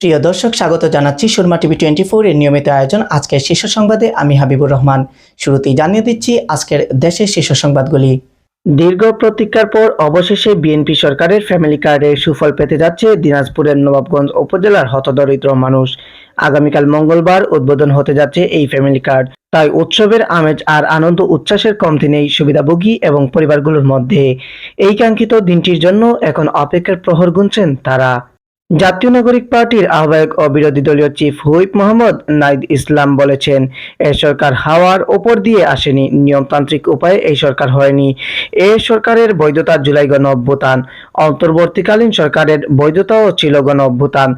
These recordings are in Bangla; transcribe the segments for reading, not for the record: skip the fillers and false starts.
প্রিয় দর্শক, স্বাগত জানাচ্ছি সুরমা টিভি 24 এর নিয়মিত আয়োজন আজকের শীর্ষ সংবাদে। আমি হাবিবুর রহমান। শুরুতেই জানিয়ে দিচ্ছি আজকের দেশের শীর্ষ সংবাদগুলি। দীর্ঘ প্রতীক্ষার পর অবশেষে বিএনপি সরকারের ফ্যামিলি কার্ডের সুফল পেতে যাচ্ছে দিনাজপুরের নবাবগঞ্জ উপজেলার হতদরিদ্র মানুষ। আগামীকাল মঙ্গলবার উদ্বোধন হতে যাচ্ছে এই ফ্যামিলি কার্ড। তাই উৎসবের আমেজ আর আনন্দ উচ্ছ্বাসের কমতি নেই সুবিধাভোগী এবং পরিবারগুলোর মধ্যে। এই কাঙ্ক্ষিত দিনটির জন্য এখন অপেক্ষার প্রহর গুনছেন তারা। জাতীয় নাগরিক পার্টির আহ্বায়ক ও বিরোধী দলীয় চিফ হুইপ মোহাম্মদ নাইদ ইসলাম বলেছেন, এ সরকার হাওয়ার ওপর দিয়ে আসেনি, নিয়মতান্ত্রিক উপায়ে এই সরকার হয়নি। এ সরকারের বৈধতা জুলাই গণ অভ্যুত্থান, অন্তর্বর্তীকালীন সরকারের বৈধতাও ছিল গণ অভ্যুত্থান।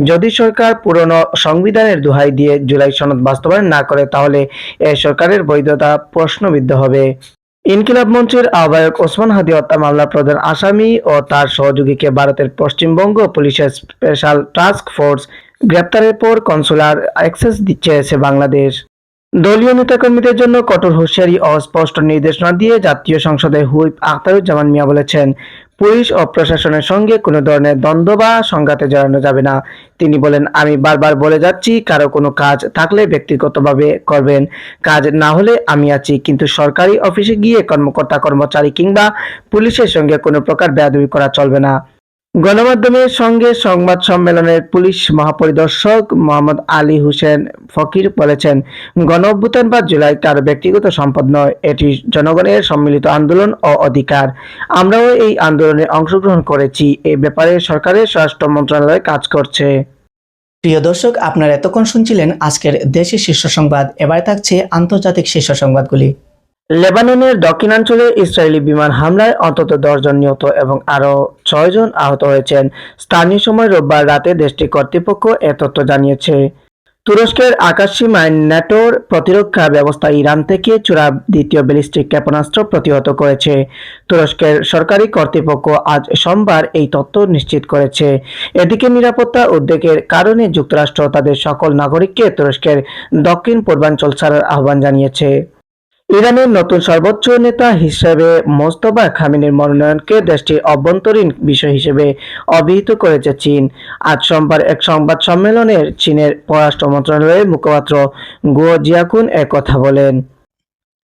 যদি সরকার পুরনো সংবিধানের দোহাই দিয়ে জুলাই সনদ বাস্তবায়ন না করে তাহলে এ সরকারের বৈধতা প্রশ্নবিদ্ধ হবে। ইনকিলাব মঞ্চের আহ্বায়ক ওসমান হাদী হত্যা মামলার প্রধান আসামি ও তার সহযোগীকে ভারতের পশ্চিমবঙ্গ পুলিশের স্পেশাল টাস্ক ফোর্স গ্রেপ্তারের পর কনসুলার অ্যাক্সেস চেয়েছে বাংলাদেশ। দলীয় নেতাকর্মীদের জন্য কঠোর হুঁশিয়ারি ও স্পষ্ট নির্দেশনা দিয়ে জাতীয় সংসদের হুইপ আখতারুজ্জামান মিয়া বলেছেন, পুলিশ ও প্রশাসনের সঙ্গে কোনো ধরনের দ্বন্দ্ব বা সংঘাতে জড়ানো যাবে না। তিনি বলেন, আমি বারবার বলে যাচ্ছি, কারো কোনো কাজ থাকলে ব্যক্তিগতভাবে করবেন, কাজ না হলে আমি আছি, কিন্তু সরকারি অফিসে গিয়ে কর্মকর্তা কর্মচারী কিংবা পুলিশের সঙ্গে কোনো প্রকার বেয়াদবি করা চলবে না। গণমাধ্যমের সঙ্গে সংবাদ সম্মেলনের পুলিশ মহাপরিদর্শক মোহাম্মদ আলী হোসেন ফকির বলেছেন, গণঅভ্যুত্থান বা জুলাই কারো ব্যক্তিগত সম্পদ নয়, এটি জনগণের সম্মিলিত আন্দোলন ও অধিকার। আমরাও এই আন্দোলনে অংশগ্রহণ করেছি। এ ব্যাপারে সরকারের স্বরাষ্ট্র মন্ত্রণালয় কাজ করছে। প্রিয় দর্শক, আপনারা এতক্ষণ শুনছিলেন আজকের দেশের শীর্ষ সংবাদ। এবার থাকছে আন্তর্জাতিক শীর্ষ সংবাদগুলি। লেবাননের দক্ষিণাঞ্চলে ইসরায়েলি বিমান হামলায় অন্তত 10 জন নিহত এবং আরও 6 জন আহত হয়েছেন। স্থানীয় সময় রোববার রাতে দেশটির কর্তৃপক্ষ এ তথ্য জানিয়েছে। তুরস্কের আকাশসীমায় ন্যাটোর প্রতিরক্ষা ব্যবস্থা ইরান থেকে ছোড়া দ্বিতীয় ব্যালিস্টিক ক্ষেপণাস্ত্র প্রতিহত করেছে। তুরস্কের সরকারি কর্তৃপক্ষ আজ সোমবার এই তথ্য নিশ্চিত করেছে। এদিকে নিরাপত্তা উদ্বেগের কারণে যুক্তরাষ্ট্র তাদের সকল নাগরিককে তুরস্কের দক্ষিণ পূর্বাঞ্চল ছাড়ার আহ্বান জানিয়েছে। ইরানের নতুন সর্বোচ্চ নেতা হিসেবে মোজতবা খামেনির মনোনয়নকে দেশটির অভ্যন্তরীণ বিষয় হিসেবে অভিহিত করেছে চীন। আজ সোমবার এক সংবাদ সম্মেলনে চীনের পররাষ্ট্র মন্ত্রণালয়ের মুখপাত্র গুও জিয়াকুন কথা বলেন।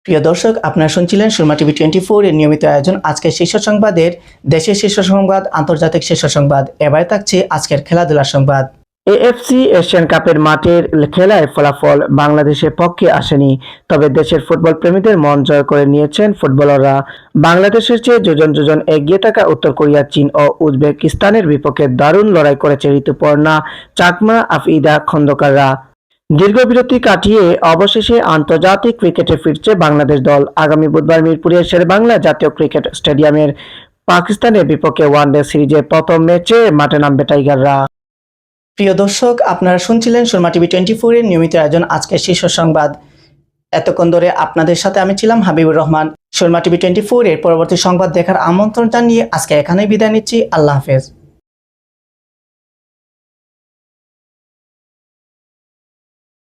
প্রিয় দর্শক, আপনারা শুনছিলেন সুরমা টিভি 24 এর নিয়মিত আয়োজন আজকের শীর্ষ সংবাদের দেশের শীর্ষ সংবাদ, আন্তর্জাতিক শীর্ষ সংবাদ। এবার থাকছে আজকের খেলাধুলার সংবাদ। এএফসি এশিয়ান কাপের মাঠের খেলায় ফলাফল বাংলাদেশের পক্ষে আসেনি, তবে দেশের ফুটবল প্রেমীদের মন জয় করে নিয়েছেন ফুটবলাররা। বাংলাদেশের চেয়ে যোজন যোজন এগিয়ে থাকা উত্তর কোরিয়া, চীন ও উজবেকিস্তানের বিপক্ষে দারুণ লড়াই করেছে ঋতুপর্ণা চাকমা, আফিদা খন্দকাররা। দীর্ঘ বিরতি কাটিয়ে অবশেষে আন্তর্জাতিক ক্রিকেটে ফিরছে বাংলাদেশ দল। আগামী বুধবার মিরপুরের শেরেবাংলা জাতীয় ক্রিকেট স্টেডিয়ামের পাকিস্তানের বিপক্ষে ওয়ানডে সিরিজের প্রথম ম্যাচে মাঠে নামবে টাইগাররা। প্রিয় দর্শক, আপনারা শুনছিলেন সুরমা টিভি 24 এর নিয়মিত আয়োজন আজকের শীর্ষ সংবাদ। এতক্ষণ ধরে আপনাদের সাথে আমি ছিলাম হাবিবুর রহমান। সুরমা টিভি 24 এর পরবর্তী সংবাদ দেখার আমন্ত্রণ জানিয়ে আজকে এখানেই বিদায় নিচ্ছি। আল্লাহ হাফেজ।